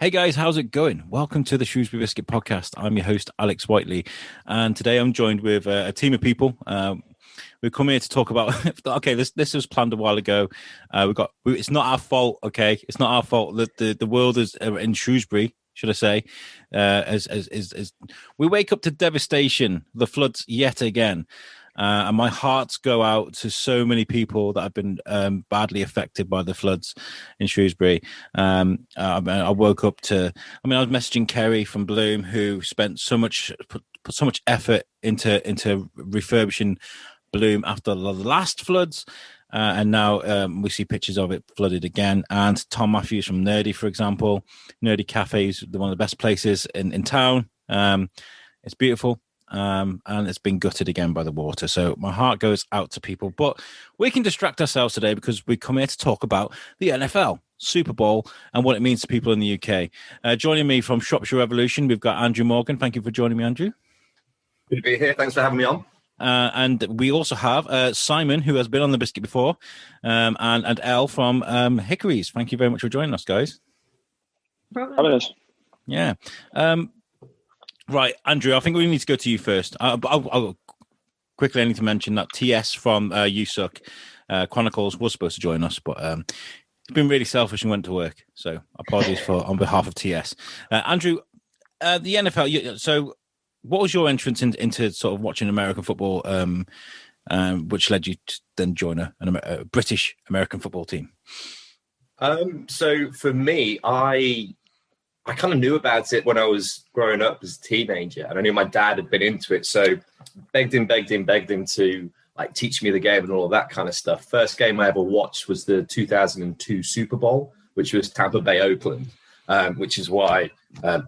Hey guys, how's it going? Welcome to the Shrewsbury Biscuit podcast. I'm your host, Alex Whiteley, and today I'm joined with a team of people. We've come here to talk about. Okay, this was planned a while ago. It's not our fault. Okay, it's not our fault that the world is in Shrewsbury, should I say? As we wake up to devastation, the floods yet again. And my hearts go out to so many people that have been badly affected by the floods in Shrewsbury. I woke up to, I was messaging Kerry from Bloom, who spent put so much effort into refurbishing Bloom after the last floods. And now we see pictures of it flooded again. And Tom Matthews from Nerdy, for example. Nerdy Cafe is one of the best places in town. It's beautiful. And it's been gutted again by the water. So my heart goes out to people. But we can distract ourselves today because we come here to talk about the NFL, Superbowl, and what it means to people in the UK. Joining me from Shropshire Revolution, we've got Andrew Morgan. Thank you for joining me, Andrew. Good to be here. Thanks for having me on. And we also have Simon, who has been on the biscuit before, and Elle from Hickory's. Thank you very much for joining us, guys. Having us. Yeah. Right, Andrew, I think we need to go to you first. I'll quickly need to mention that TS from USUC Chronicles was supposed to join us, but he's been really selfish and went to work. So apologies on behalf of TS. Andrew, the NFL, so what was your entrance into sort of watching American football, which led you to then join a British American football team? So for me, I kind of knew about it when I was growing up as a teenager, and I knew my dad had been into it. So begged him to like teach me the game and all of that kind of stuff. First game I ever watched was the 2002 Super Bowl, which was Tampa Bay Oakland, which is why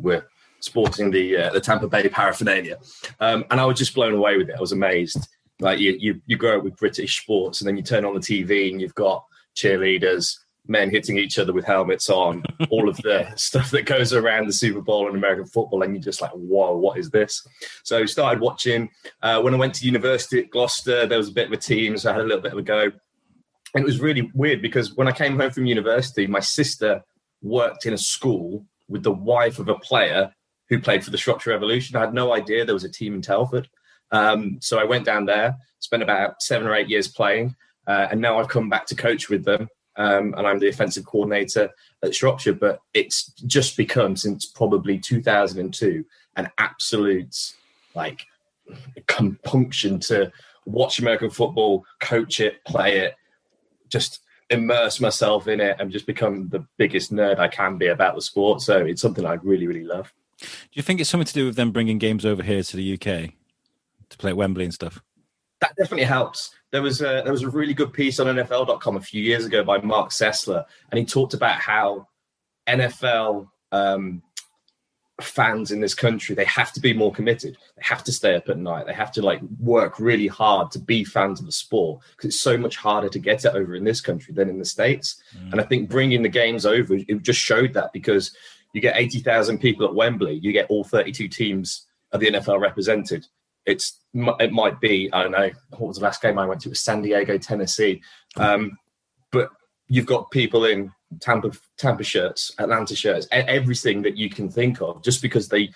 we're sporting the Tampa Bay paraphernalia. And I was just blown away with it. I was amazed. Like you grow up with British sports, and then you turn on the TV and you've got cheerleaders, men hitting each other with helmets on, all of the stuff that goes around the Super Bowl and American football, and you're just like, whoa, what is this? So I started watching. When I went to university at Gloucester, there was a bit of a team, so I had a little bit of a go. And it was really weird because when I came home from university, my sister worked in a school with the wife of a player who played for the Shropshire Revolution. I had no idea there was a team in Telford. So I went down there, spent about 7 or 8 years playing, and now I've come back to coach with them. And I'm the offensive coordinator at Shropshire, but it's just become, since probably 2002, an absolute like compunction to watch American football, coach it, play it, just immerse myself in it, and just become the biggest nerd I can be about the sport. So it's something I really, really love. Do you think it's something to do with them bringing games over here to the UK to play at Wembley and stuff? That definitely helps. There was a really good piece on NFL.com a few years ago by Mark Sessler, and he talked about how NFL fans in this country, they have to be more committed. They have to stay up at night. They have to like work really hard to be fans of the sport, because it's so much harder to get it over in this country than in the States. And I think bringing the games over, it just showed that, because you get 80,000 people at Wembley, you get all 32 teams of the NFL represented. It might be, I don't know, what was the last game I went to? It was San Diego, Tennessee. But you've got people in Tampa shirts, Atlanta shirts, everything that you can think of, just because they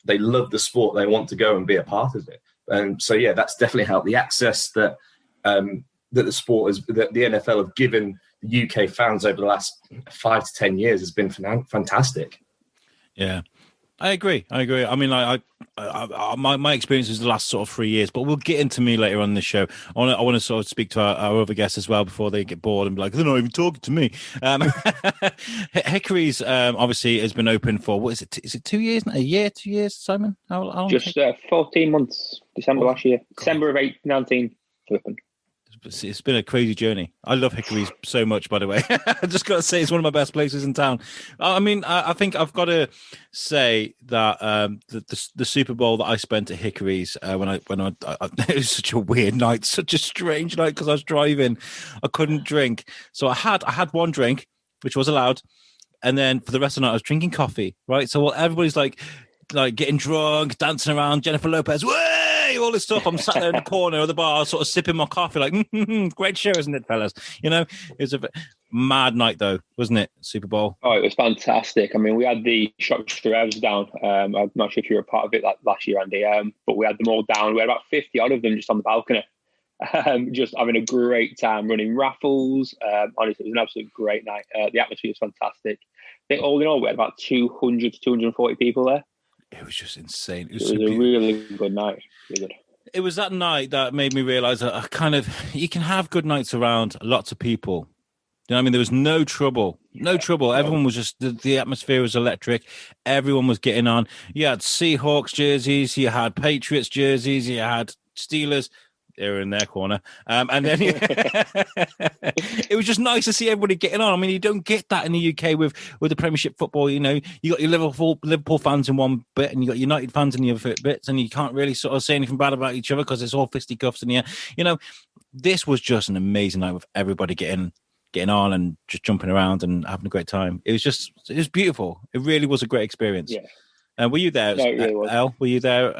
love the sport. They want to go and be a part of it. And so, yeah, that's definitely helped. The access that the sport has, that the NFL have given the UK fans over the last 5 to 10 years has been fantastic. Yeah. I agree. I mean, my experience is the last sort of 3 years, but we'll get into me later on in the show. I want to sort of speak to our other guests as well before they get bored and be like, they're not even talking to me. Hickory's obviously has been open for, what is it? Is it 2 years? A year? 2 years, Simon? How long? Just 14 months. December last year. God. December of 2019 to open. It's been a crazy journey. I love Hickory's so much, by the way. I just got to say, it's one of my best places in town. I mean, I think I've got to say that the Super Bowl that I spent at Hickory's when I it was such a weird night, such a strange night, because I was driving, I couldn't drink, so I had one drink, which was allowed, and then for the rest of the night I was drinking coffee. Right, so while everybody's like getting drunk, dancing around, Jennifer Lopez, way, all this stuff, I'm sat there in the corner of the bar, sort of sipping my coffee, like, great show, isn't it, fellas? You know, Mad night though, wasn't it? Super Bowl. Oh, it was fantastic. I mean, we had the Shropshire Revolution down. I'm not sure if you were a part of it last year, Andy, but we had them all down. We had about 50 odd of them just on the balcony, just having a great time running raffles. Honestly, it was an absolute great night. The atmosphere was fantastic. I think all in all, we had about 200 to 240 people there. It was just insane. It was, a really good night. Really good. It was that night that made me realise that you can have good nights around lots of people. You know what I mean? There was no trouble. Everyone was just, the atmosphere was electric. Everyone was getting on. You had Seahawks jerseys, you had Patriots jerseys, you had Steelers. They were in their corner. And then it was just nice to see everybody getting on. I mean, you don't get that in the UK with the Premiership football. You know, you got your Liverpool fans in one bit and you got United fans in the other bits, and you can't really sort of say anything bad about each other because it's all fisticuffs in the air. You know, this was just an amazing night with everybody getting on and just jumping around and having a great time. It was beautiful. It really was a great experience. Yeah. Were you there? No, it really was. Elle, were you there?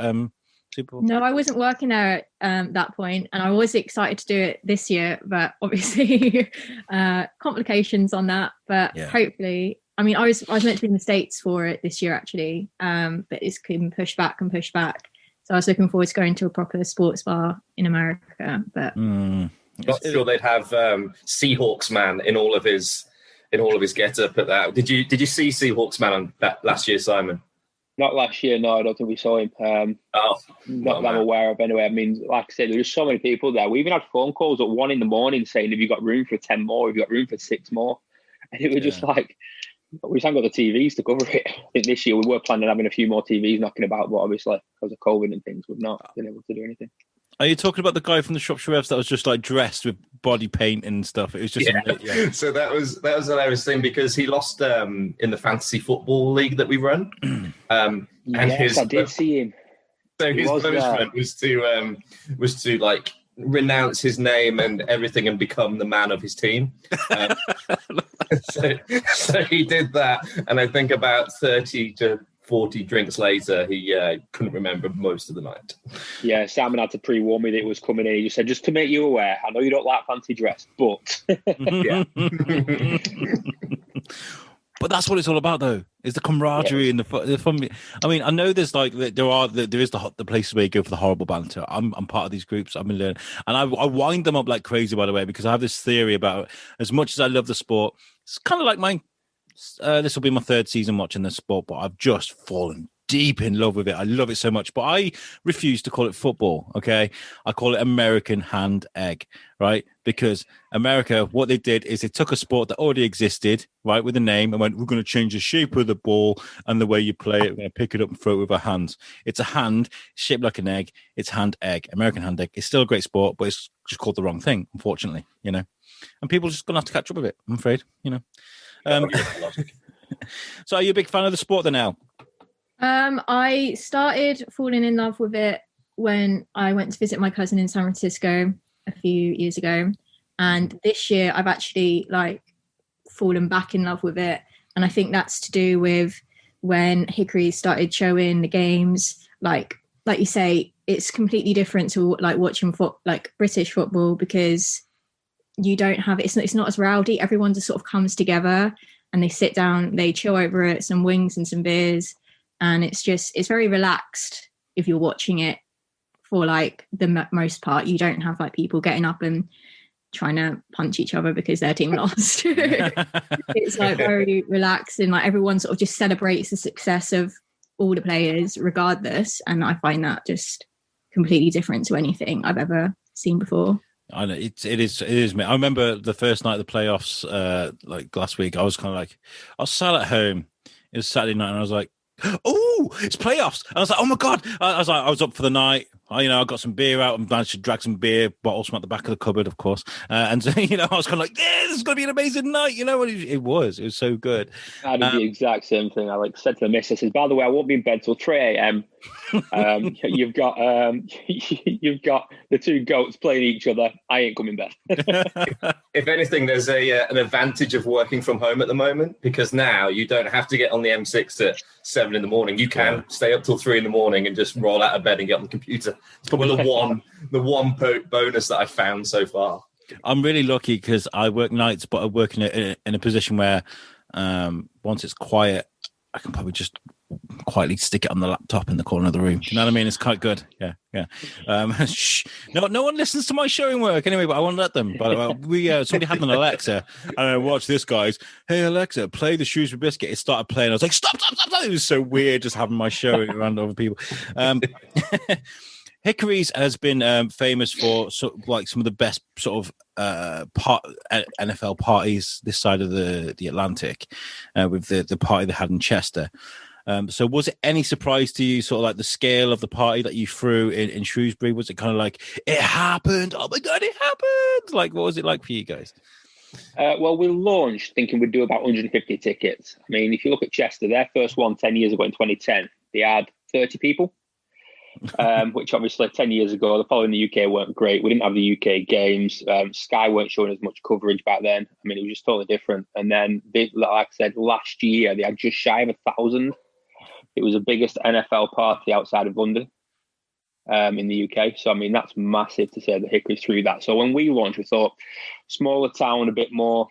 Super Bowl? No, I wasn't working there at that point, and I was excited to do it this year, but obviously complications on that. But hopefully, I mean, I was meant to be in the States for it this year actually, but it's been pushed back. So I was looking forward to going to a proper sports bar in America, but not sure they'd have Seahawks man in all of his get-up at that. Did you see Seahawks man on that last year, Simon? Not last year, no. I don't think we saw him. Not that I'm aware of anyway. I mean, like I said, there were so many people there. We even had phone calls at 1 a.m. saying, have you got room for 10 more? Have you got room for 6 more? And it was just like, we just haven't got the TVs to cover it. I think this year we were planning on having a few more TVs knocking about, but obviously because of COVID and things, we've not been able to do anything. Are you talking about the guy from the Shropshire Revs that was just like dressed with body paint and stuff? It was just So that was a hilarious thing because he lost in the fantasy football league that we run. And yes, I did see him. So his punishment was to like renounce his name and everything and become the man of his team. So he did that, and I think about 30 to 40 drinks later, he couldn't remember most of the night. Yeah, Simon had to pre-warn me that it was coming in. He just said, just to make you aware, I know you don't like fancy dress, but... Yeah. But that's what it's all about, though, is the camaraderie and the fun. I mean, I know there's like, there is the places where you go for the horrible banter. I'm part of these groups. I've been learning. And I wind them up like crazy, by the way, because I have this theory about, as much as I love the sport, it's kind of like mine. This will be my 3rd season watching the sport, but I've just fallen deep in love with it. I love it so much, but I refuse to call it football. Okay, I call it American hand egg, right? Because America, what they did is they took a sport that already existed, right, with a name, and went, we're going to change the shape of the ball and the way you play it. We're going to pick it up and throw it with our hands. It's a hand shaped like an egg. It's hand egg, American hand egg. It's still a great sport, but it's just called the wrong thing, unfortunately. You know, and people are just going to have to catch up with it. I'm afraid. You know. So are you a big fan of the sport then, Elle? I started falling in love with it when I went to visit my cousin in San Francisco a few years ago, and this year I've actually like fallen back in love with it, and I think that's to do with when Hickory started showing the games. Like you say, it's completely different to like watching British football, because you don't have it's not as rowdy. Everyone just sort of comes together and they sit down, they chill over it, some wings and some beers, and it's very relaxed. If you're watching it for like the most part, you don't have like people getting up and trying to punch each other because their team lost. It's like very relaxed, and like everyone sort of just celebrates the success of all the players regardless, and I find that just completely different to anything I've ever seen before. I know it is. I remember the first night of the playoffs, like last week. I was kind of like, I was sat at home. It was Saturday night, and I was like, "Oh, it's playoffs!" And I was like, "Oh my god!" I was up for the night. I got some beer out and managed to drag some beer bottles from at the back of the cupboard, of course. And so, I was kind of like, "Yeah, this is going to be an amazing night." It was so good. I did the exact same thing. I said to the missus, "By the way, I won't be in bed till 3 a.m. You've got the two goats playing each other. I ain't coming bed." If anything, there's an advantage of working from home at the moment, because now you don't have to get on the M6 at 7 in the morning. You can stay up till 3 in the morning and just roll out of bed and get on the computer. It's probably the one bonus that I've found so far. I'm really lucky because I work nights, but I work in a position where once it's quiet, I can probably just quietly stick it on the laptop in the corner of the room. You know what I mean? It's quite good. Yeah. Shh. No one listens to my showing work anyway, but I won't let them. But somebody had an Alexa, and I watched this guy's. Hey Alexa, play the Shrewsbury Biscuit. It started playing. I was like, stop! It was so weird just having my showing around other people. Hickory's has been famous for some of the best sort of NFL parties this side of the Atlantic, with the party they had in Chester. So was it any surprise to you, sort of like the scale of the party that you threw in Shrewsbury? Was it kind of like, it happened? Oh my God, it happened! Like, what was it like for you guys? Well, we launched thinking we'd do about 150 tickets. I mean, if you look at Chester, their first one 10 years ago in 2010, they had 30 people. Which obviously 10 years ago, the following the UK weren't great. We didn't have the UK games. Sky weren't showing as much coverage back then. I mean, it was just totally different. And then, like I said, last year, they had just shy of 1,000. It was the biggest NFL party outside of London in the UK. So, I mean, that's massive to say that Hickory through that. So when we launched, we thought smaller town, a bit more,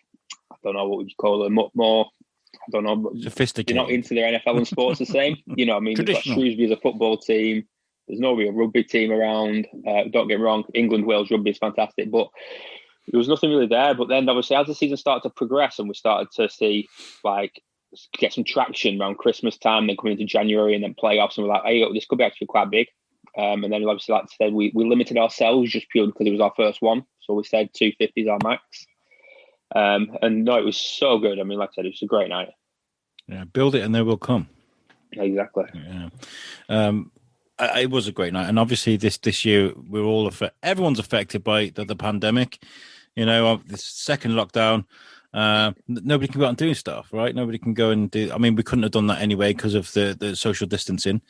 I don't know, what would you call it, more, I don't know. Sophisticated. You're not into their NFL and sports the same. You know what I mean? You've got Shrewsbury as a football team. There's no real rugby team around. Don't get me wrong, England, Wales rugby is fantastic, but there was nothing really there. But then obviously as the season started to progress and we started to see get some traction around Christmas time, then coming into January and then playoffs, and we're like, hey, this could be actually quite big. And then obviously, like I said, we limited ourselves just purely because it was our first one. So we said 250 is our max. And no, it was so good. I mean, like I said, it was a great night. Yeah, build it and they will come. Exactly. Yeah. It was a great night, and obviously this year everyone's affected by the pandemic. You know, the second lockdown, nobody can go out and do stuff, right? Nobody can go and do. I mean, we couldn't have done that anyway because of the social distancing.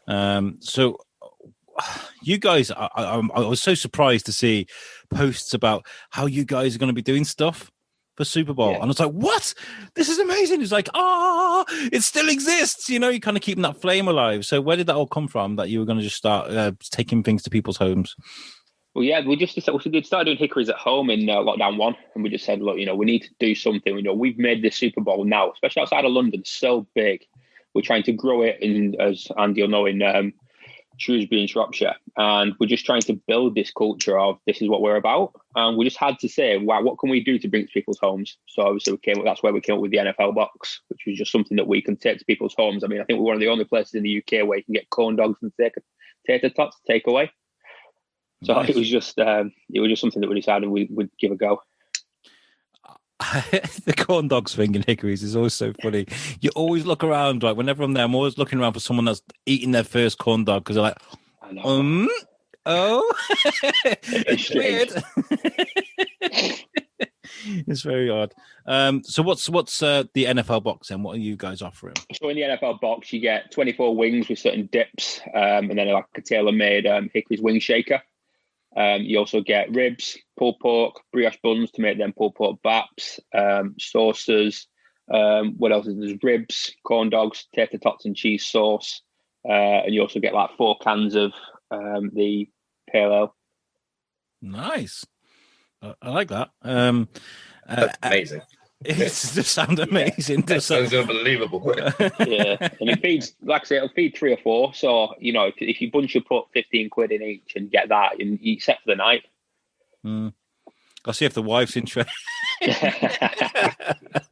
So, you guys, I was so surprised to see posts about how you guys are going to be doing stuff for Superbowl. Yeah. And I was like, what? This is amazing. It's like, it still exists. You know, you're kind of keeping that flame alive. So where did that all come from, that you were going to just start taking things to people's homes? Well, yeah, we started doing Hickories at home in lockdown 1. And we just said, look, you know, we need to do something. You know, we've made this Superbowl now, especially outside of London, so big. We're trying to grow it as Andy will know, in Shrewsbury and Shropshire, and we're just trying to build this culture of this is what we're about. And we just had to say, wow, what can we do to bring it to people's homes? So obviously that's where we came up with the NFL box, which was just something that we can take to people's homes. I mean, I think we're one of the only places in the UK where you can get corn dogs and tater tots to take away. So nice. It was just something that we decided we'd give a go. The corn dogs thing in Hickory's is always so funny. You always look around, like whenever I'm there, I'm always looking around for someone that's eating their first corn dog, because they're like, it's weird. It's very odd. So what's the NFL box then? What are you guys offering? So in the NFL box, you get 24 wings with certain dips, and then like a tailor-made Hickory's wing shaker. You also get ribs, pulled pork, brioche buns to make them pulled pork baps, sauces. What else is there? There's ribs, corn dogs, tater tots and cheese sauce. And you also get like 4 cans of the pale ale. Nice. I like that. That's amazing. It just sounds amazing. That sounds unbelievable. Yeah, and it feeds, like I say, it'll feed 3 or 4. So, you know, if you bunch, you put 15 quid in each and get that, and you set for the night. I'll see if the wife's interested.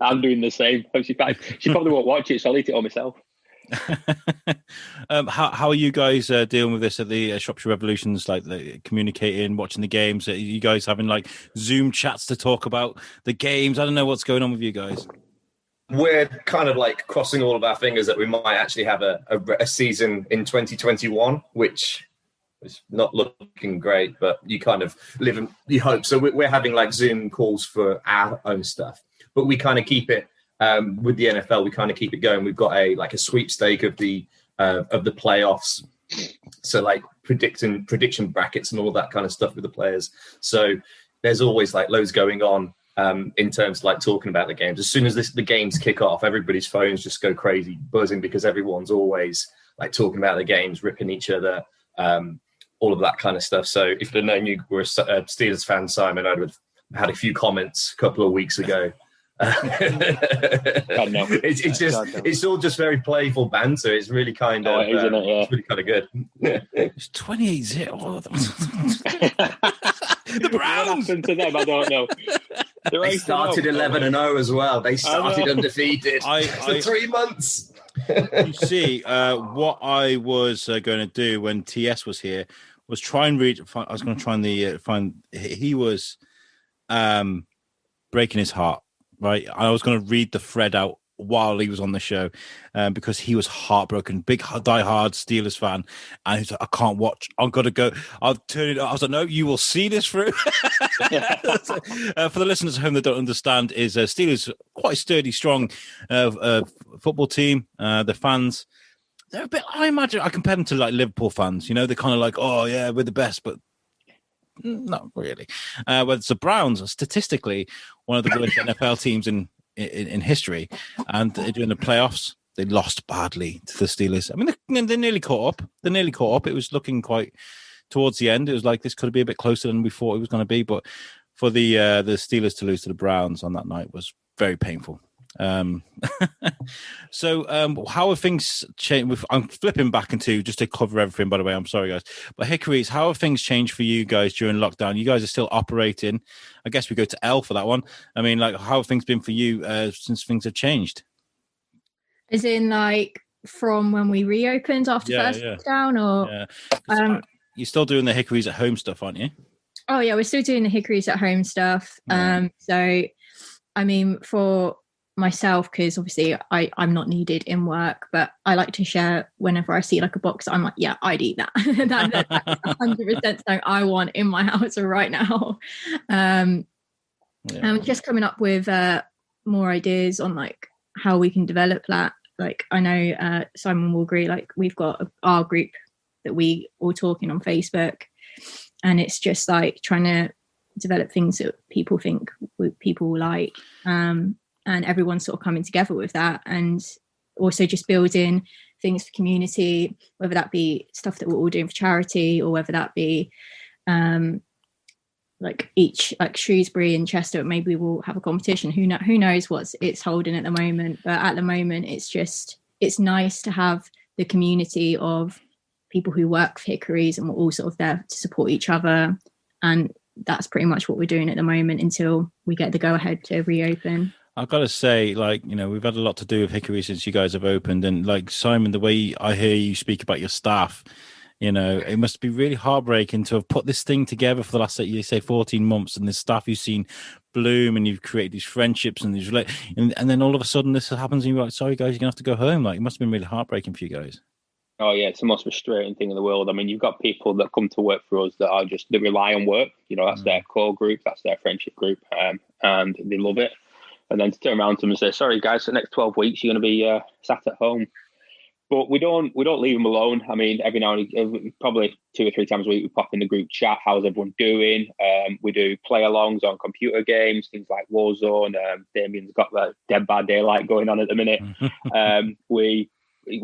I'm doing the same. She probably won't watch it, so I'll eat it all myself. How are you guys dealing with this at the Shropshire Revolutions, like communicating, watching the games? Are you guys having like Zoom chats to talk about the games? I don't know what's going on with you guys. We're kind of like crossing all of our fingers that we might actually have a season in 2021, which is not looking great, but you kind of live and you hope. So we're having like Zoom calls for our own stuff, but we kind of keep it with the NFL. We kind of keep it going. We've got a sweepstake of the playoffs, so like prediction brackets and all that kind of stuff with the players. So there's always like loads going on in terms of like talking about the games. As soon as the games kick off, everybody's phones just go crazy, buzzing, because everyone's always like talking about the games, ripping each other, all of that kind of stuff. So if I'd known you were a Steelers fan, Simon, I'd have had a few comments a couple of weeks ago. It's all just very playful banter. It's really kind of isn't it? Yeah. It's really kind of good. It's 28-0. The Browns. What happened to them? I don't know. They started 11-0 as well. They started undefeated for 3 months. You see, what I was going to do when TS was here was try and read. I was going to try and find. He was breaking his heart. Right, I was going to read the thread out while he was on the show because he was heartbroken, big die-hard Steelers fan, and he's like, I can't watch. I've got to go. I'll turn it. I was like, no, you will see this through. For the listeners at home that don't understand, is Steelers quite sturdy, strong football team. The fans, they're a bit. I imagine I compare them to like Liverpool fans. You know, they're kind of like, oh yeah, we're the best, but not really. Whereas the Browns, statistically, one of the worst NFL teams in history, and during the playoffs, they lost badly to the Steelers. I mean, they nearly caught up. It was looking quite towards the end. It was like this could be a bit closer than we thought it was going to be. But for the Steelers to lose to the Browns on that night was very painful. So how have things changed? I'm flipping back into just to cover everything, by the way. I'm sorry, guys. But Hickory's, how have things changed for you guys during lockdown? You guys are still operating. I guess we go to Elle for that one. I mean, like, how have things been for you since things have changed? As in, like, from when we reopened after first lockdown, or you're still doing the Hickory's at home stuff, aren't you? Oh yeah, we're still doing the Hickory's at home stuff. So, I mean, for myself, because obviously I'm not needed in work, but I like to share whenever I see like a box. I'm like, yeah, I'd eat that. That's 100% something I want in my house right now. I'm just coming up with more ideas on like how we can develop that. Like, I know Simon will agree, like we've got our group that we all talking on Facebook, and it's just like trying to develop things that people think people will like. And everyone's sort of coming together with that, and also just building things for community, whether that be stuff that we're all doing for charity, or whether that be like Shrewsbury and Chester, maybe we'll have a competition. Who knows what it's holding at the moment? But at the moment, it's nice to have the community of people who work for Hickory's, and we're all sort of there to support each other. And that's pretty much what we're doing at the moment until we get the go ahead to reopen. I've got to say, like, you know, we've had a lot to do with Hickory since you guys have opened. And like, Simon, the way I hear you speak about your staff, you know, it must be really heartbreaking to have put this thing together for the last, you say, 14 months, and the staff you've seen bloom, and you've created these friendships and these, and then all of a sudden this happens and you're like, sorry guys, you're gonna have to go home. Like, it must have been really heartbreaking for you guys. Oh yeah, it's the most frustrating thing in the world. I mean, you've got people that come to work for us that rely on work. You know, that's their core group, that's their friendship group, and they love it. And then to turn around to them and say, sorry guys, for the next 12 weeks you're going to be sat at home. But we don't leave them alone. I mean, every now and then, probably 2 or 3 times a week, we pop in the group chat. How's everyone doing? We do play-alongs on computer games, things like Warzone. Damien's got that Dead by Daylight going on at the minute. We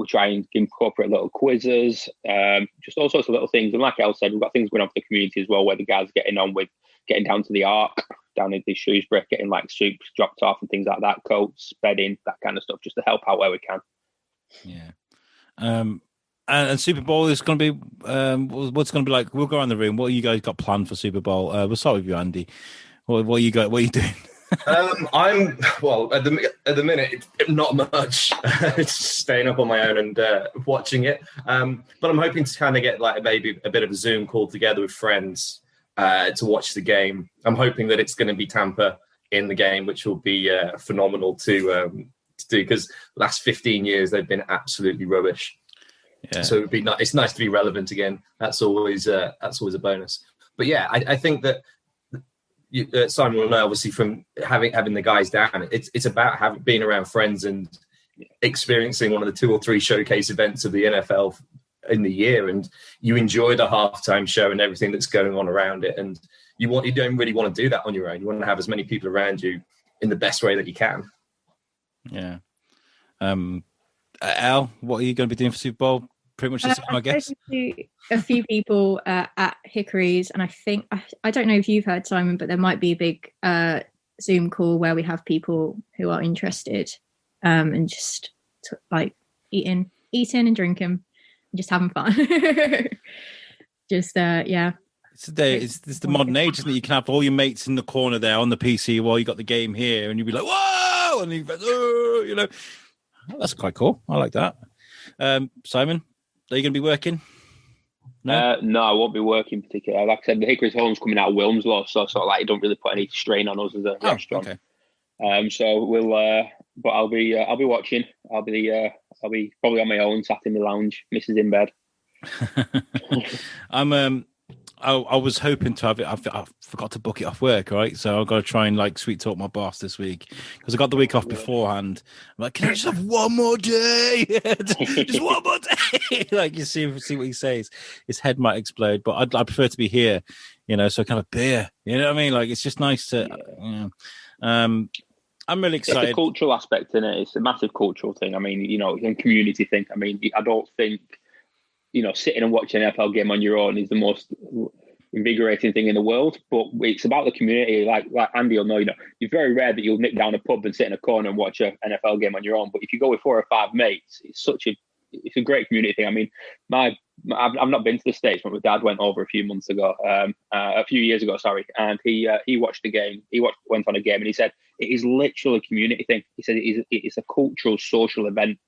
try and incorporate little quizzes, just all sorts of little things. And like Elle said, we've got things going on for the community as well, where the guys are getting on with getting down to the Arc, down into Shrewsbury, getting like soups dropped off and things like that, coats, bedding, that kind of stuff, just to help out where we can. Yeah. And Superbowl is going to be what's going to be like. We'll go around the room. What you guys got planned for Superbowl? We'll start with you, Andy. What you got? What are you doing? I'm at the minute, not much. It's staying up on my own and watching it. But I'm hoping to kind of get like maybe a bit of a Zoom call together with friends to watch the game. I'm hoping that it's going to be Tampa in the game, which will be phenomenal to do, because last 15 years they've been absolutely rubbish. Yeah. So it's nice to be relevant again. That's always a bonus. But yeah, I think that Simon will know, obviously, from having the guys down, it's about being around friends and experiencing one of the 2 or 3 showcase events of the NFL in the year, and you enjoy the halftime show and everything that's going on around it. And you don't really want to do that on your own. You want to have as many people around you in the best way that you can. Yeah. Elle, what are you going to be doing for Super Bowl? pretty much the same, I guess. I've spoken to a few people at Hickory's, and I think I don't know if you've heard, Simon, but there might be a big Zoom call where we have people who are interested, and just like eating and drinking, and just having fun. Just yeah. It's the modern age, isn't it? You can have all your mates in the corner there on the PC while you got the game here, and you'll be like, "Whoa!" and you go, "Oh," you know. That's quite cool. I like that. Simon, are you going to be working? No, I won't be working particularly. Like I said, the Hickory's home's coming out of Wilmslow, so sort of like it don't really put any strain on us as a restaurant. Okay. So we'll, but I'll be watching. I'll be probably on my own, sat in the lounge, Mrs. in bed. I was hoping to have it. I forgot to book it off work, right? So I've got to try and like sweet talk my boss this week because I got the week off beforehand. I'm like, can I just have one more day? Just one more day. Like you see what he says. His head might explode, but I'd prefer to be here, you know. So kind of beer, you know what I mean? Like it's just nice to. You know, I'm really excited. It's the cultural aspect in it. It's a massive cultural thing. I mean, you know, and community thing. I mean, I don't think, you know, sitting and watching an NFL game on your own is the most invigorating thing in the world, but it's about the community. Like Andy will know, you know, it's very rare that you'll nick down a pub and sit in a corner and watch an NFL game on your own. But if you go with 4 or 5 mates, it's a great community thing. I mean, I've not been to the States, but my dad went over a few years ago, sorry, and he watched the game. Went on a game, and he said it is literally a community thing. He said it's a cultural, social event.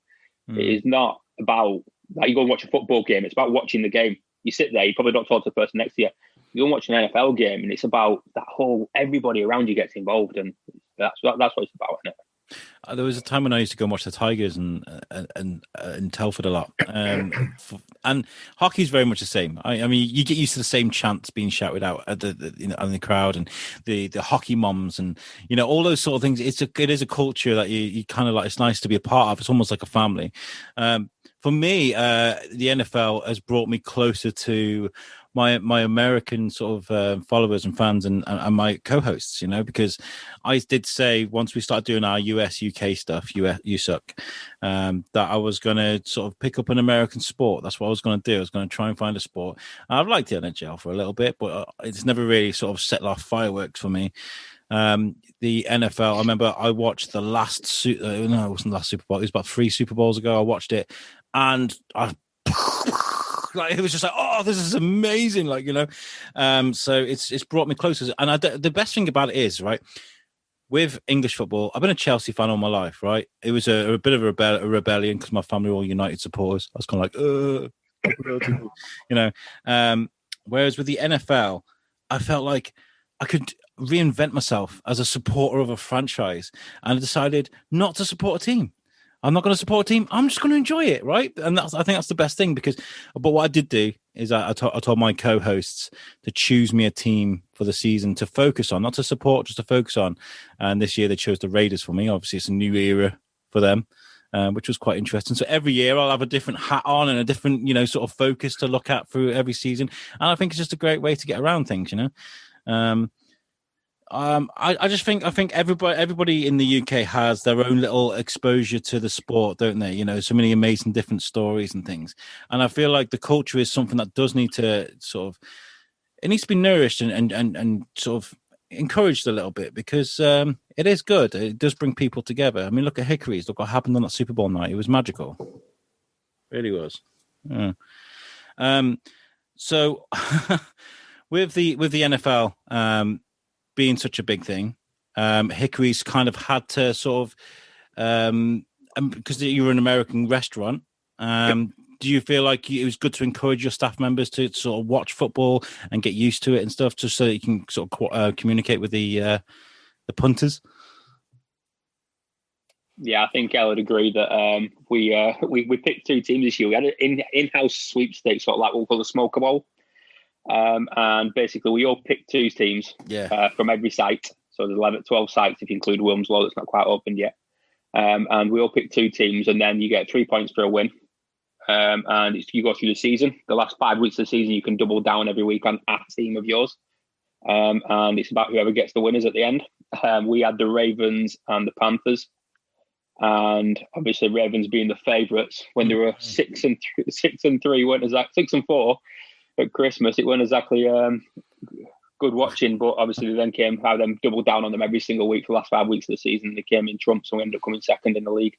It is not about like you go and watch a football game. It's about watching the game. You sit there, you probably don't talk to the person next to you. You go and watch an NFL game, and it's about that whole everybody around you gets involved, and that's what it's about, isn't it? There was a time when I used to go and watch the Tigers and Telford a lot, and hockey is very much the same. I mean, you get used to the same chants being shouted out at in the crowd, and the hockey moms, and you know all those sort of things. It is a culture that you kind of like. It's nice to be a part of. It's almost like a family. For me, the NFL has brought me closer to my American sort of followers and fans and my co-hosts, you know, because I did say once we started doing our US UK stuff, USUC, that I was going to sort of pick up an American sport. That's what I was going to do. I was going to try and find a sport. I've liked the NHL for a little bit, but it's never really sort of set off fireworks for me. The NFL, I remember I watched the last it wasn't the last Super Bowl. It was about 3 Super Bowls ago. I watched it and like it was just like, oh, this is amazing, like, you know. So it's brought me closer. And the best thing about it is, right, with English football, I've been a Chelsea fan all my life, right? It was a bit of a rebellion because my family were all United supporters. I was kind of like, you know. Whereas with the NFL, I felt like I could reinvent myself as a supporter of a franchise, and I decided not to support a team. I'm not going to support a team. I'm just going to enjoy it, right? And I think that's the best thing but what I did do is I told my co-hosts to choose me a team for the season to focus on, not to support, just to focus on. And this year they chose the Raiders for me. Obviously, it's a new era for them, which was quite interesting. So every year I'll have a different hat on and a different, you know, sort of focus to look at through every season. And I think it's just a great way to get around things, you know. I think everybody in the UK has their own little exposure to the sport, don't they? You know, so many amazing different stories and things. And I feel like the culture is something that does need to it needs to be nourished and sort of encouraged a little bit because it is good. It does bring people together. I mean, look at Hickory's. Look what happened on that Super Bowl night. It was magical. It really was. Yeah. So with the NFL, being such a big thing, Hickory's kind of had to sort of, because you're an American restaurant, do you feel like it was good to encourage your staff members to sort of watch football and get used to it and stuff, just so that you can sort of communicate with the punters? Yeah, I think Elle would agree that we picked 2 teams this year. We had an in-house sweepstakes, sort of like what we call the Smoker Bowl. And basically we all picked 2 teams from every site. So there's 12 sites if you include Wilmslow, that's not quite opened yet. And we all picked 2 teams, and then you get 3 points for a win. And you go through the season. The last 5 weeks of the season, you can double down every week on a team of yours. And it's about whoever gets the winners at the end. We had the Ravens and the Panthers. and obviously Ravens being the favourites when they were 6-3, weren't exactly 6-4 at Christmas. It weren't exactly good watching, but obviously they then came how them doubled down on them every single week for the last 5 weeks of the season. They came in trumps and we ended up coming second in the league.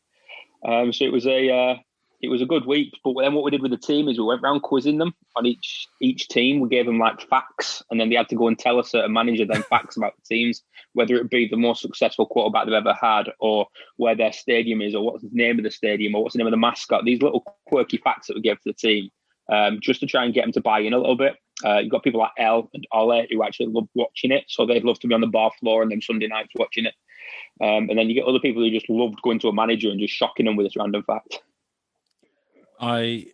So it was a good week. But then what we did with the team is we went around quizzing them on each team. We gave them like facts, and then they had to go and tell a certain manager then facts about the teams, whether it be the most successful quarterback they've ever had, or where their stadium is, or what's the name of the stadium, or what's the name of the mascot. These little quirky facts that we gave to the team, just to try and get them to buy in a little bit. You've got people like Elle and Elle who actually love watching it, so they'd love to be on the bar floor and then Sunday nights watching it. And then you get other people who just loved going to a manager and just shocking them with this random fact. I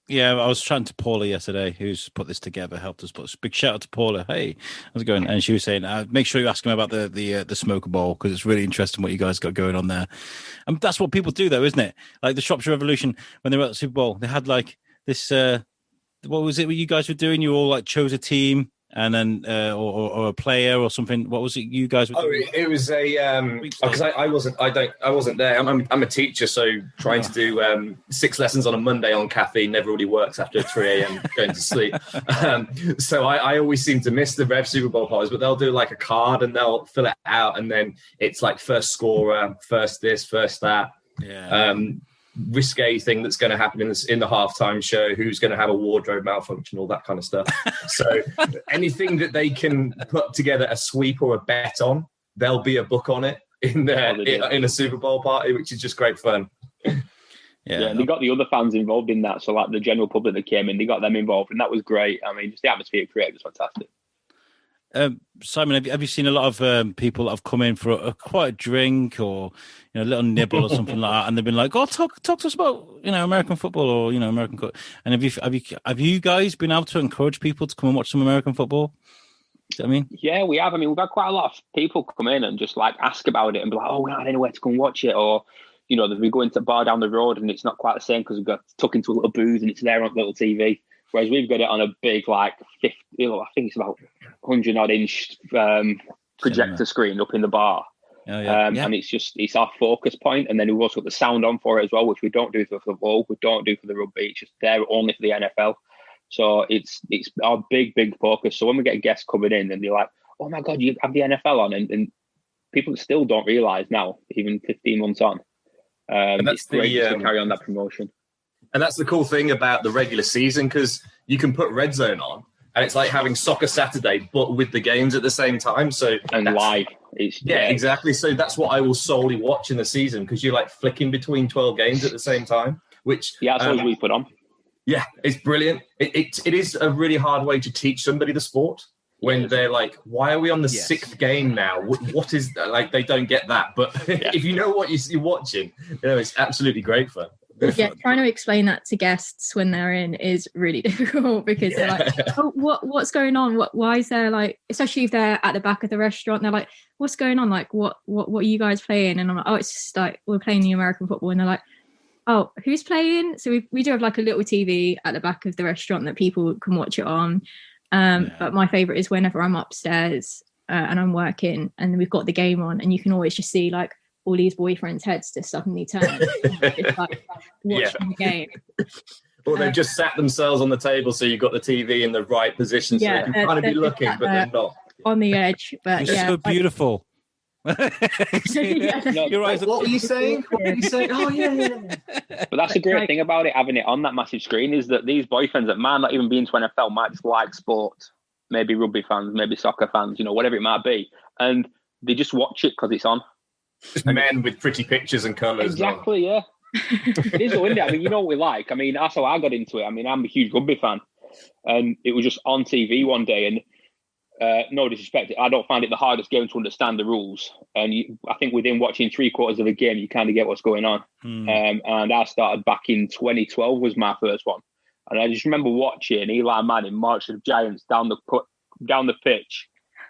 was chatting to Paula yesterday, who's put this together, helped us put a big shout out to Paula. Hey, how's it going? And she was saying, make sure you ask him about the Superbowl, because it's really interesting what you guys got going on there. And that's what people do, though, isn't it? Like the Shropshire Revolution, when they were at the Super Bowl, they had like this. What was it? What you guys were doing? You all like chose a team and then or a player or something. What was it you guys were doing? It was a because I wasn't there. I'm a teacher, so trying to do 6 lessons on a Monday on caffeine never really works after 3 a.m. going to sleep. So I always seem to miss the Rev Super Bowl parties, but they'll do like a card and they'll fill it out, and then it's like first scorer, first this, first that. Yeah. Risque thing that's going to happen in the halftime show, who's going to have a wardrobe malfunction, all that kind of stuff. So anything that they can put together a sweep or a bet on, there'll be a book on it in a Super Bowl party, which is just great fun. Yeah, and they got the other fans involved in that. So like the general public that came in, they got them involved, and that was great. I mean, just the atmosphere created was fantastic. Simon, have you seen a lot of people that have come in for quite a drink or a little nibble or something like that, and they've been like, "Oh, talk to us about American football or American." And have you guys been able to encourage people to come and watch some American football? Do you know what I mean? Yeah, we have. I mean, we've had quite a lot of people come in and just like ask about it and be like, "Oh, we're not anywhere to come and watch it," or we go into a bar down the road and it's not quite the same because we've got tucked into a little booth and it's there on a little TV. Whereas we've got it on a big, like 50, I think it's about 100 odd inch projector screen up in the bar. Oh, yeah. And it's our focus point. And then we've also got the sound on for it as well, which we don't do for football, we don't do for the rugby. It's just there only for the NFL. So it's our big focus. So when we get guests coming in and they're like, "Oh my God, you have the NFL on," and people still don't realise now, even 15 months on. And that's great to carry on that promotion. And that's the cool thing about the regular season, because you can put Red Zone on and it's like having Soccer Saturday, but with the games at the same time. And live. Exactly. So that's what I will solely watch in the season, because you're like flicking between 12 games at the same time, which... Yeah, that's what we put on. Yeah, it's brilliant. It is a really hard way to teach somebody the sport when they're like, why are we on the 6th game now? What is... Like, they don't get that. But if you know what you're watching, it's absolutely great fun. Yeah, trying to explain that to guests when they're in is really difficult, because they're like, "Oh, what's going on? Why is there like?" Especially if they're at the back of the restaurant, they're like, "What's going on? Like, what are you guys playing?" And I'm like, "Oh, it's just like we're playing the American football." And they're like, "Oh, who's playing?" So we do have like a little TV at the back of the restaurant that people can watch it on. But my favorite is whenever I'm upstairs and I'm working, and we've got the game on, and you can always just see like all these boyfriends' heads just suddenly turn. It's like watching the game. Or they've just sat themselves on the table, so you've got the TV in the right position, so they can kind of be looking, but they're not. On the edge. But you're so beautiful. Your eyes. What were you saying? Oh, yeah. But that's the great thing about it, having it on that massive screen, is that these boyfriends that might not even be into NFL might just like sport, maybe rugby fans, maybe soccer fans, whatever it might be, and they just watch it because it's on. Just men with pretty pictures and colours. Exactly, yeah. It is, isn't it? I mean, you know what we like. I mean, that's how I got into it. I mean, I'm a huge rugby fan, and it was just on TV one day. And no disrespect, I don't find it the hardest game to understand the rules. And I think within watching 3/4 of a game, you kind of get what's going on. And I started back in 2012 was my first one, and I just remember watching Eli Manning march the Giants down the pitch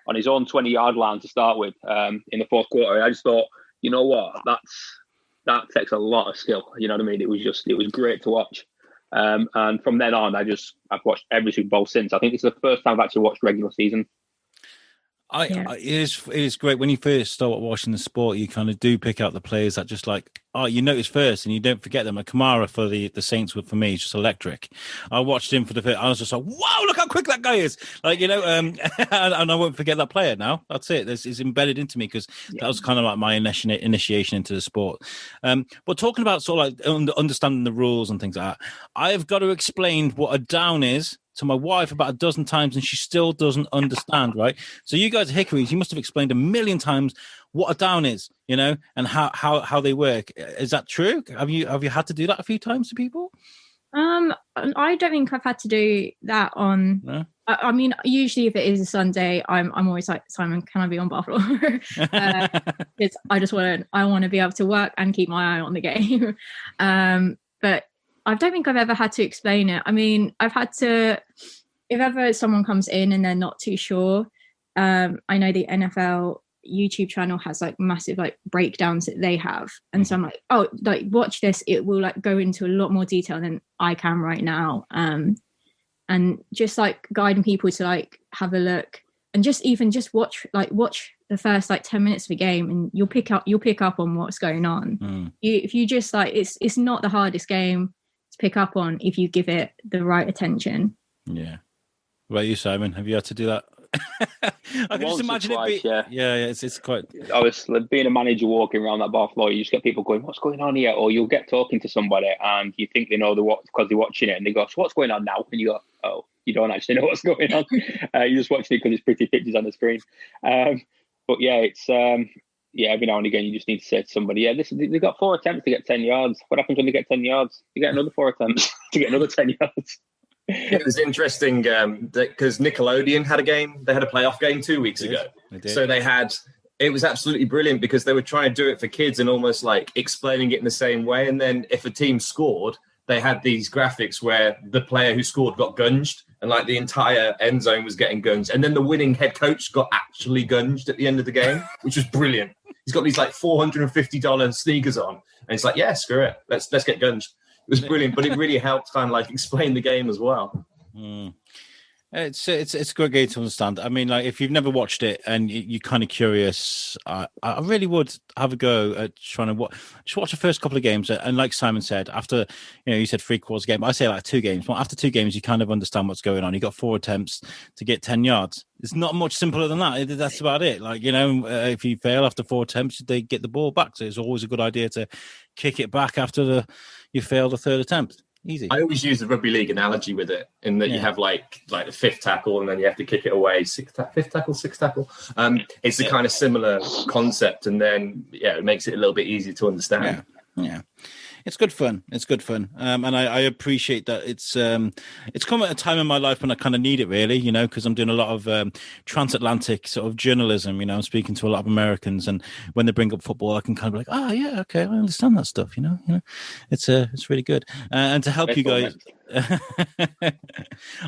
on his own 20-yard line to start with in the fourth quarter. I just thought, you know what, that takes a lot of skill. You know what I mean? It was great to watch. And from then on, I've watched every Super Bowl since. I think it's the first time I've actually watched regular season. It is great when you first start watching the sport. You kind of do pick out the players that just like, you notice first, and you don't forget them. Like Kamara for the Saints, for me, is just electric. I watched him for the first. I was just like, wow, look how quick that guy is! Like and I won't forget that player now. That's it. It's embedded into me because that was kind of like my initiation into the sport. But talking about sort of like understanding the rules and things like that, I've got to explain what a down is to my wife about a dozen times, and she still doesn't understand, right? So you guys at Hickory's, you must have explained a million times what a down is, and how they work. Is that true? Have you had to do that a few times to people? I don't think I've had to do that on. No? I mean, usually if it is a Sunday, I'm always like, Simon, can I be on bar floor? Because I want to be able to work and keep my eye on the game. But I don't think I've ever had to explain it. I mean, I've had to, if ever someone comes in and they're not too sure, I know the NFL YouTube channel has like massive like breakdowns that they have. And so I'm like, oh, like watch this. It will like go into a lot more detail than I can right now. And just like guiding people to like have a look and just watch the first like 10 minutes of a game and you'll pick up on what's going on. If you just like, it's not the hardest game pick up on if you give it the right attention. Yeah. What about you, Simon? Have you had to do that? I can just imagine it. Yeah. It's quite. Obviously, being a manager walking around that bar floor, you just get people going, "What's going on here?" Or you'll get talking to somebody, and you think they know because they're watching it, and they go, "So what's going on now?" And you go, "Oh, you don't actually know what's going on. You're just watching it because it's pretty pictures on the screen." But yeah, it's every now and again, you just need to say to somebody, they've got 4 attempts to get 10 yards. What happens when they get 10 yards? You get another 4 attempts to get another 10 yards. It was interesting because Nickelodeon had a game. They had a playoff game 2 weeks ago. So it was absolutely brilliant because they were trying to do it for kids and almost like explaining it in the same way. And then if a team scored, they had these graphics where the player who scored got gunged and like the entire end zone was getting gunged. And then the winning head coach got actually gunged at the end of the game, which was brilliant. He's got these like $450 sneakers on. And it's like, yeah, screw it. Let's get gunged. It was brilliant, but it really helped kind of like explain the game as well. It's a great game to understand. I mean, like if you've never watched it and you're kind of curious, I really would have a go at trying to watch the first couple of games. And like Simon said, after you said 3/4 game, I say like 2 games. Well, after 2 games, you kind of understand what's going on. You got 4 attempts to get 10 yards. It's not much simpler than that. That's about it. Like if you fail after 4 attempts, they get the ball back. So it's always a good idea to kick it back after you failed the 3rd attempt. Easy. I always use the rugby league analogy with it in that you have like the 5th tackle and then you have to kick it away. 5th tackle, 6th tackle. It's a kind of similar concept, and then it makes it a little bit easier to understand. Yeah. It's good fun. And I appreciate that it's come at a time in my life when I kind of need it, really, because I'm doing a lot of transatlantic sort of journalism. I'm speaking to a lot of Americans, and when they bring up football, I can kind of be like, oh yeah, okay, I understand that stuff. It's really good. And to help you guys, I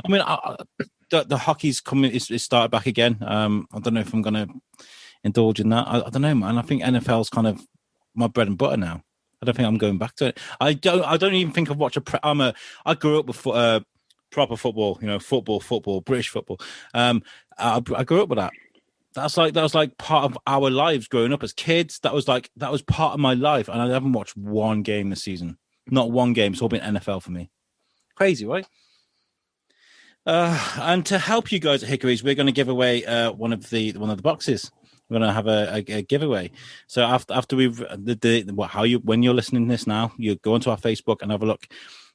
mean, the hockey's coming. It's started back again. I don't know if I'm going to indulge in that. I don't know, man. I think NFL's kind of my bread and butter now. I don't think I'm going back to it. I don't even think I've watched I grew up with proper football, football, British football. I grew up with that. That was like part of our lives growing up as kids. That was part of my life, and I haven't watched one game this season. Not one game. It's all been NFL for me. Crazy, right? And to help you guys at Hickory's, we're going to give away one of the boxes. We're going to have a giveaway. So after we've when you're listening to this now, you go onto our Facebook and have a look.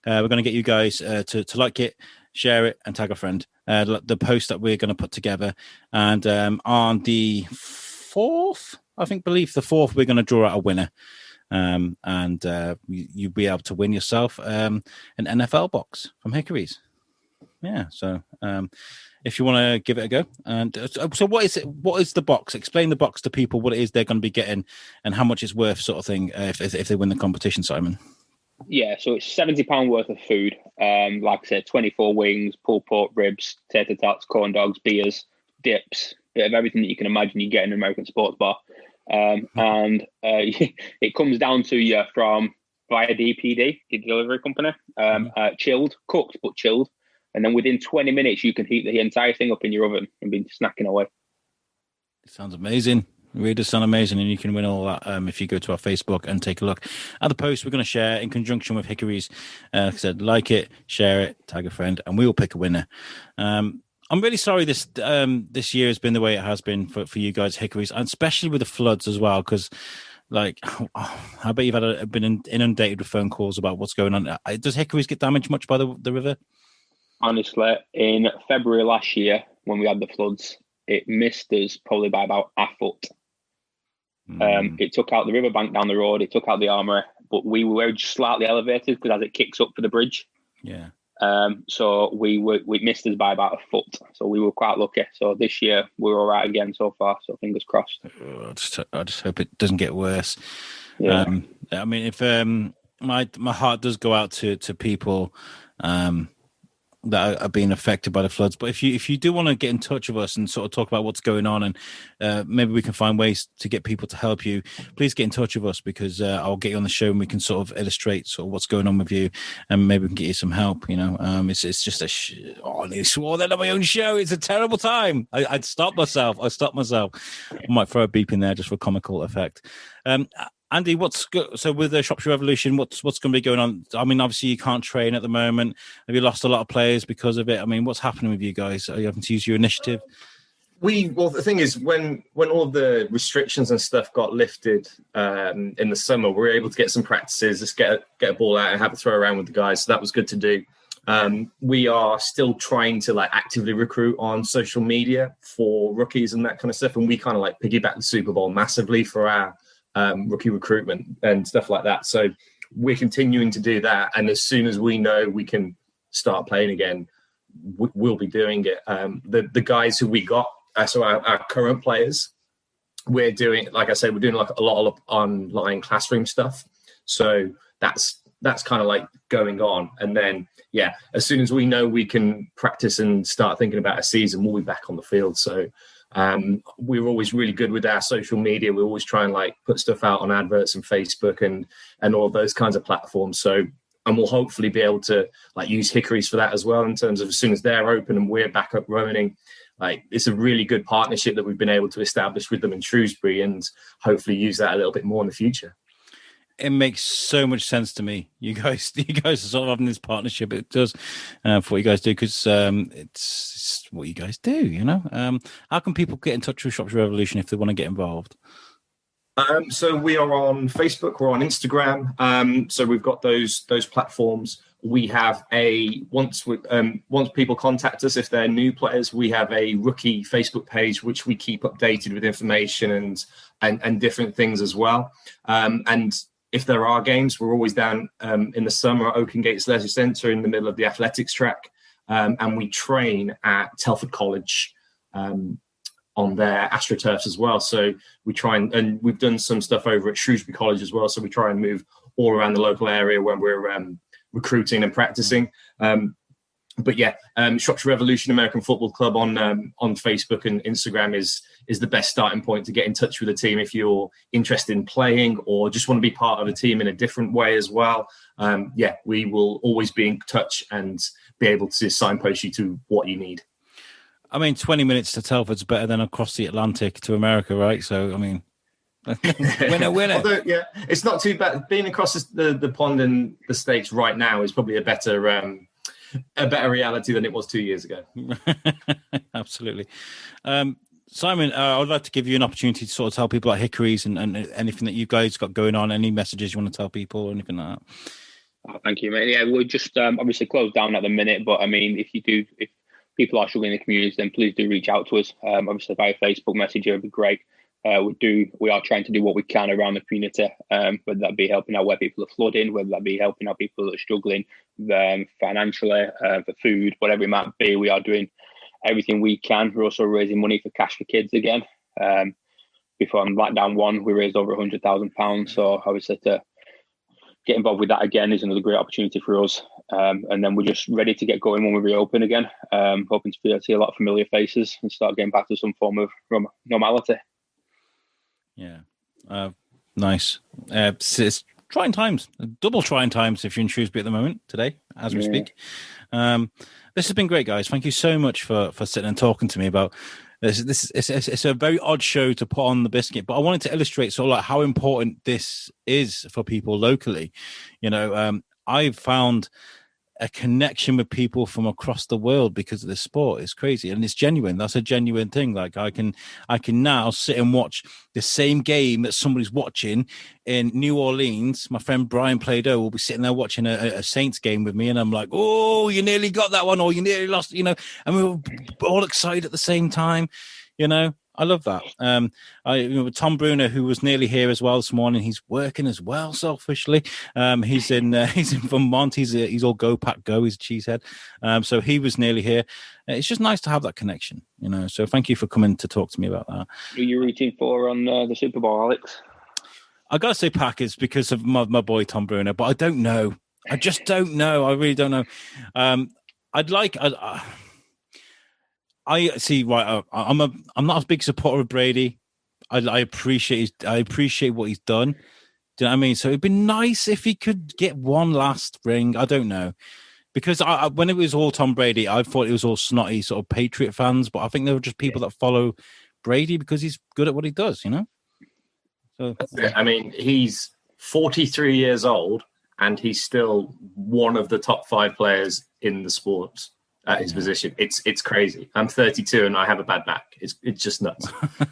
We're going to get you guys to like it, share it, and tag a friend. The post that we're going to put together, and on the 4th, the 4th, we're going to draw out a winner, and you'll be able to win yourself an NFL box from Hickory's. Yeah, so. If you want to give it a go. And so what is it? What is the box? Explain the box to people, what it is they're going to be getting and how much it's worth, sort of thing, if they win the competition, Simon. Yeah, so it's £70 worth of food. Like I said, 24 wings, pulled pork, ribs, tater tots, corn dogs, beers, dips, bit of everything that you can imagine you get in an American sports bar. And it comes down to you from via DPD, the delivery company, chilled, cooked, but chilled. And then within 20 minutes, you can heat the entire thing up in your oven and be snacking away. It sounds amazing. It really does sound amazing, and you can win all that if you go to our Facebook and take a look at the post we're going to share in conjunction with Hickory's. Like I said, like it, share it, tag a friend, and we will pick a winner. I'm really sorry this year has been the way it has been for you guys, Hickory's, and especially with the floods as well, because like I bet you've been inundated with phone calls about what's going on. Does Hickory's get damaged much by the river? Honestly, in February last year, when we had the floods, it missed us probably by about a foot. It took out the riverbank down the road, it took out the armoury, but we were just slightly elevated because as it kicks up for the bridge. Yeah. So we missed us by about a foot. So we were quite lucky. So this year we're all right again so far. So fingers crossed. I just hope it doesn't get worse. Yeah. I mean, if my heart does go out to people that are being affected by the floods. But if you do want to get in touch with us and sort of talk about what's going on, and maybe we can find ways to get people to help you, please get in touch with us, because I'll get you on the show and we can sort of illustrate sort of what's going on with you, and maybe we can get you some help. You know, it's just I nearly swore that on my own show. It's a terrible time. I'd stop myself. I might throw a beep in there just for comical effect. Andy, so with the Shropshire Revolution, what's going to be going on? I mean, obviously you can't train at the moment. Have you lost a lot of players because of it? I mean, what's happening with you guys? Are you having to use your initiative? Well, the thing is, when all of the restrictions and stuff got lifted in the summer, we were able to get some practices, just get a ball out and have a throw around with the guys. So that was good to do. We are still trying to actively recruit on social media for rookies and that kind of stuff. And we kind of piggyback the Superbowl massively for our rookie recruitment and stuff like that. So we're continuing to do that. And as soon as we know we can start playing again, we'll be doing it. The guys who we got, so our current players, we're doing, like I said, we're doing a lot of online classroom stuff. So that's kind of going on. And then, yeah, as soon as we know we can practice and start thinking about a season, we'll be back on the field. So we're always really good with our social media. We always try and put stuff out on adverts and Facebook and all those kinds of platforms. So, and we'll hopefully be able to use Hickory's for that as well, in terms of as soon as they're open and we're back up running. It's a really good partnership that we've been able to establish with them in Shrewsbury, and hopefully use that a little bit more in the future. It makes so much sense to me. You guys are sort of having this partnership. It does for what you guys do, because it's what you guys do. You know, how can people get in touch with Shropshire Revolution if they want to get involved? So we are on Facebook, we're on Instagram. So we've got those platforms. We have once people contact us, if they're new players, we have a rookie Facebook page which we keep updated with information and different things as well. And if there are games, we're always down in the summer at Oaken Gates Leisure Centre in the middle of the athletics track, and we train at Telford College on their AstroTurfs as well. So we try and we've done some stuff over at Shrewsbury College as well. So we try and move all around the local area when we're recruiting and practicing. But yeah, Shropshire Revolution American Football Club on Facebook and Instagram is the best starting point to get in touch with the team if you're interested in playing or just want to be part of a team in a different way as well. Yeah, we will always be in touch and be able to signpost you to what you need. I mean, 20 minutes to Telford's better than across the Atlantic to America, right? So, I mean, winner. Although, yeah, it's not too bad. Being across the pond in the States right now is probably a better reality than it was 2 years ago. Absolutely. Simon, I would like to give you an opportunity to sort of tell people about Hickory's and anything that you guys got going on, any messages you want to tell people or anything like that. Oh, thank you, mate. Yeah, we're just obviously closed down at the minute, but I mean, if people are struggling in the communities, then please do reach out to us. Obviously via Facebook Messenger would be great. We are trying to do what we can around the community, whether that be helping out where people are flooding, whether that be helping out people that are struggling financially, for food, whatever it might be. We are doing everything we can. We're also raising money for Cash for Kids again. Before on lockdown one, we raised over £100,000. So obviously to get involved with that again is another great opportunity for us. And then we're just ready to get going when we reopen again. Hoping to see a lot of familiar faces and start getting back to some form of normality. Yeah. Nice. It's trying times, double trying times if you're in Shrewsbury at the moment today, as we speak. This has been great, guys. Thank you so much for sitting and talking to me about this. It's a very odd show to put on the Biscuit, but I wanted to illustrate sort of like how important this is for people locally. You know, I've found a connection with people from across the world because of this sport. It's crazy, and it's genuine. That's a genuine thing. Like I can now sit and watch the same game that somebody's watching in New Orleans. My friend Brian Plado will be sitting there watching a Saints game with me, and I'm like, "Oh, you nearly got that one, or you nearly lost," you know. And we were all excited at the same time, you know. I love that. Tom Bruner, who was nearly here as well this morning, he's working as well, selfishly. He's in Vermont. He's all go pack go. He's a cheesehead. So he was nearly here. It's just nice to have that connection, you know. So thank you for coming to talk to me about that. Who are you rooting for on the Super Bowl, Alex? I gotta say Packers because of my boy Tom Bruner, but I don't know. I just don't know. I really don't know. I see. Right, I'm not a big supporter of Brady. I appreciate what he's done. Do you know what I mean? So it'd be nice if he could get one last ring. I don't know, because when it was all Tom Brady, I thought it was all snotty sort of Patriot fans, but I think they were just people that follow Brady because he's good at what he does. You know. So I mean, he's 43 years old, and he's still one of the top 5 players in the sport. At his position, it's crazy. I'm 32 and I have a bad back. It's just nuts.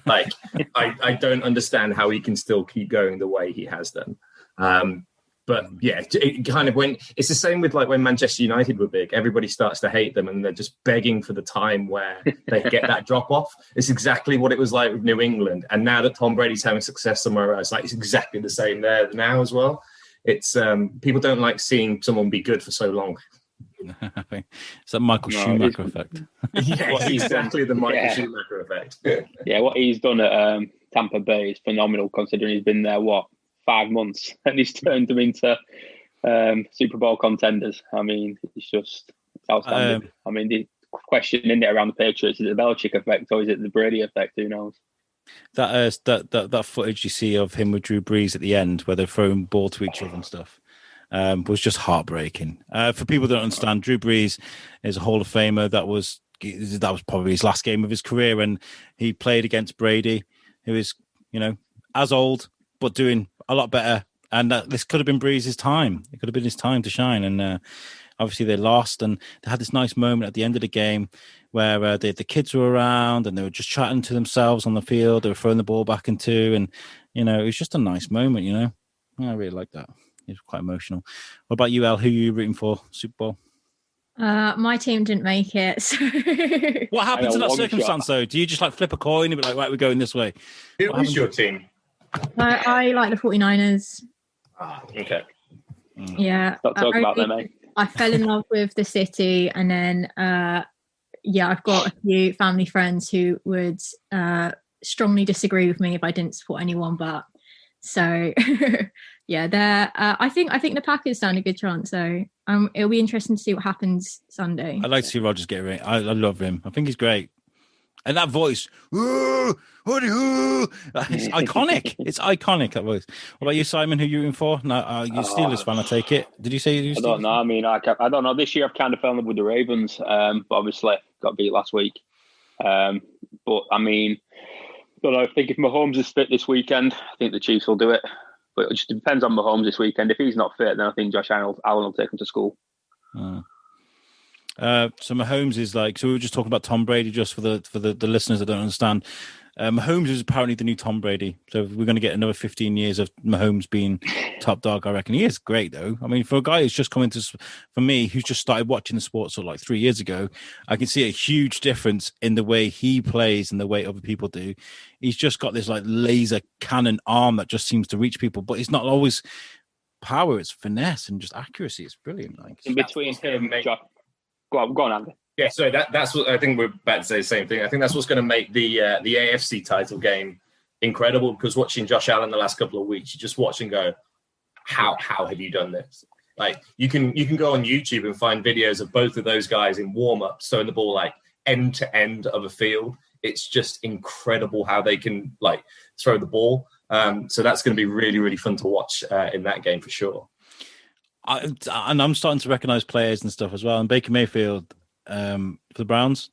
Like I don't understand how he can still keep going the way he has done. But yeah, it kind of it's the same with like when Manchester United were big. Everybody starts to hate them and they're just begging for the time where they get that drop off. It's exactly what it was like with New England. And now that Tom Brady's having success somewhere else, like it's exactly the same there now as well. It's people don't like seeing someone be good for so long. It's that Michael Schumacher effect. Yeah, exactly the Michael Schumacher effect. Yeah, what he's done at Tampa Bay is phenomenal, considering he's been there 5 months, and he's turned them into Super Bowl contenders. I mean, it's outstanding. I mean, the question in there around the Patriots, is it the Belichick effect or is it the Brady effect? Who knows? That footage you see of him with Drew Brees at the end, where they're throwing ball to each other and stuff. Was just heartbreaking. For people that don't understand, Drew Brees is a Hall of Famer. That was probably his last game of his career, and he played against Brady, who is, you know, as old but doing a lot better. And this could have been Brees' time. It could have been his time to shine. And obviously they lost, and they had this nice moment at the end of the game where the kids were around and they were just chatting to themselves on the field. They were throwing the ball back and two, and you know, it was just a nice moment. You know, I really like that. It's quite emotional. What about you, Elle? Who are you rooting for, Super Bowl? My team didn't make it. So what happens in that circumstance, though? Do you just like flip a coin and be like, right, we're going this way? Who is your team? I like the 49ers. Okay. Yeah. Stop talking about them, mate. I fell in love with the city, and then, I've got a few family friends who would strongly disagree with me if I didn't support anyone, but so... Yeah, I think the Packers stand a good chance. So it'll be interesting to see what happens Sunday. I'd like to see Rodgers get a ring. I love him. I think he's great. And that voice, it's iconic. It's iconic, that voice. What about you, Simon? Who are you rooting for? No, you're Steelers fan, I take it. Did you say you're Steelers? I don't know. I mean, I don't know. This year I've kind of fell in love with the Ravens, but obviously got beat last week. But I mean, I don't know. I think if Mahomes is fit this weekend, I think the Chiefs will do it. But it just depends on Mahomes this weekend. If he's not fit, then I think Josh Allen will take him to school. So Mahomes is like, so we were just talking about Tom Brady, just for the listeners that don't understand. Mahomes is apparently the new Tom Brady. So we're going to get another 15 years of Mahomes being top dog, I reckon. He is great, though. I mean, for a guy who's just come into, for me, who's just started watching the sport sort of like 3 years ago, I can see a huge difference in the way he plays and the way other people do. He's just got this like laser cannon arm that just seems to reach people, but it's not always power, it's finesse and just accuracy. It's brilliant. Like, in between him, go on, Andy. Yeah, so that's what I think we're about to say the same thing. I think that's what's going to make the AFC title game incredible, because watching Josh Allen the last couple of weeks, you just watch and go, how have you done this? Like you can go on YouTube and find videos of both of those guys in warm-ups throwing the ball like end to end of a field. It's just incredible how they can like throw the ball. So that's going to be really, really fun to watch in that game for sure. And I'm starting to recognize players and stuff as well. And Baker Mayfield for the Browns,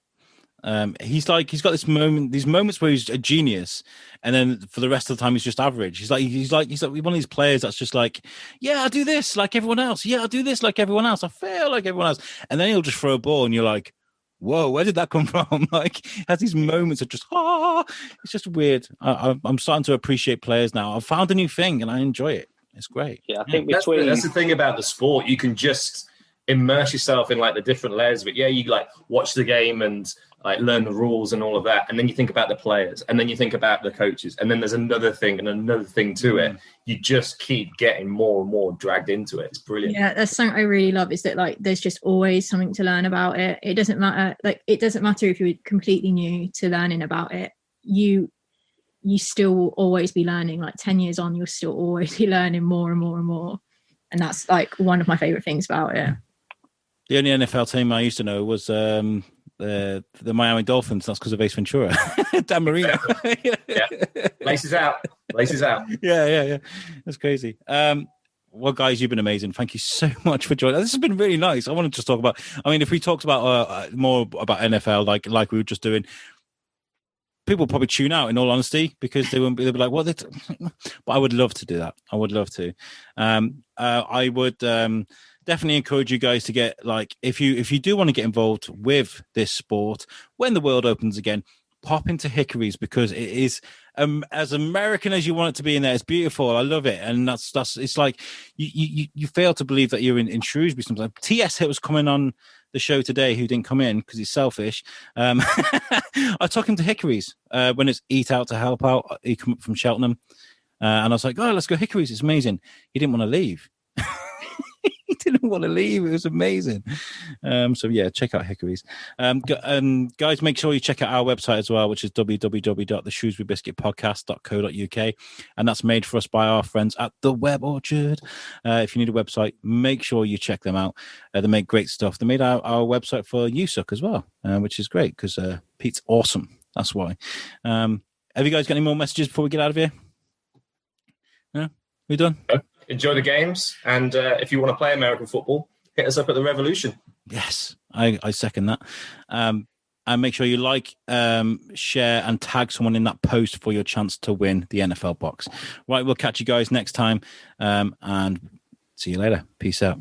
he's got these moments where he's a genius, and then for the rest of the time he's just average. He's like one of these players that's just like, yeah, I do this like everyone else. Yeah, I do this like everyone else. I fail like everyone else, and then he'll just throw a ball, and you're like, whoa, where did that come from? Like, has these moments of just it's just weird. I'm starting to appreciate players now. I've found a new thing, and I enjoy it. It's great. Yeah, I think that's the thing about the sport. You can just immerse yourself in like the different layers of it. Yeah, you like watch the game and like learn the rules and all of that, and then you think about the players, and then you think about the coaches, and then there's another thing and another thing to it. You just keep getting more and more dragged into it. It's brilliant. Yeah, that's something I really love, is that like there's just always something to learn about it. It doesn't matter if you're completely new to learning about it. You still will always be learning. Like 10 years on, you'll still always be learning more and more and more. And that's like one of my favorite things about it. The only NFL team I used to know was the Miami Dolphins. That's because of Ace Ventura. Dan Marino. Yeah. Laces out. Yeah. That's crazy. Well, guys, you've been amazing. Thank you so much for joining. This has been really nice. I wanted to talk about, if we talked about more about NFL, like we were just doing, people probably tune out, in all honesty, because they'll be like, what? But I would love to do that. I would love to. I would definitely encourage you guys to get, like, if you do want to get involved with this sport when the world opens again, pop into Hickory's, because it is as American as you want it to be in there. It's beautiful. I love it. And that's it's like you fail to believe that you're in Shrewsbury sometimes. TS was coming on the show today, who didn't come in because he's selfish. I took him to Hickory's when it's Eat Out to help out. He come up from Cheltenham, and I was like, "Oh, let's go Hickory's. It's amazing." He didn't want to leave. He didn't want to leave. It was amazing. So yeah, check out Hickory's. Guys, make sure you check out our website as well, which is www.theshrewsburybiscuitpodcast.co.uk, and that's made for us by our friends at the Web Orchard. If you need a website, make sure you check them out. They make great stuff. They made our website for USUC as well, which is great because Pete's awesome. That's why. Have you guys got any more messages before we get out of here? No, we done? Enjoy the games, and if you want to play American football, hit us up at the Revolution. Yes, I second that. And make sure you like, share, and tag someone in that post for your chance to win the NFL box. Right, we'll catch you guys next time, and see you later. Peace out.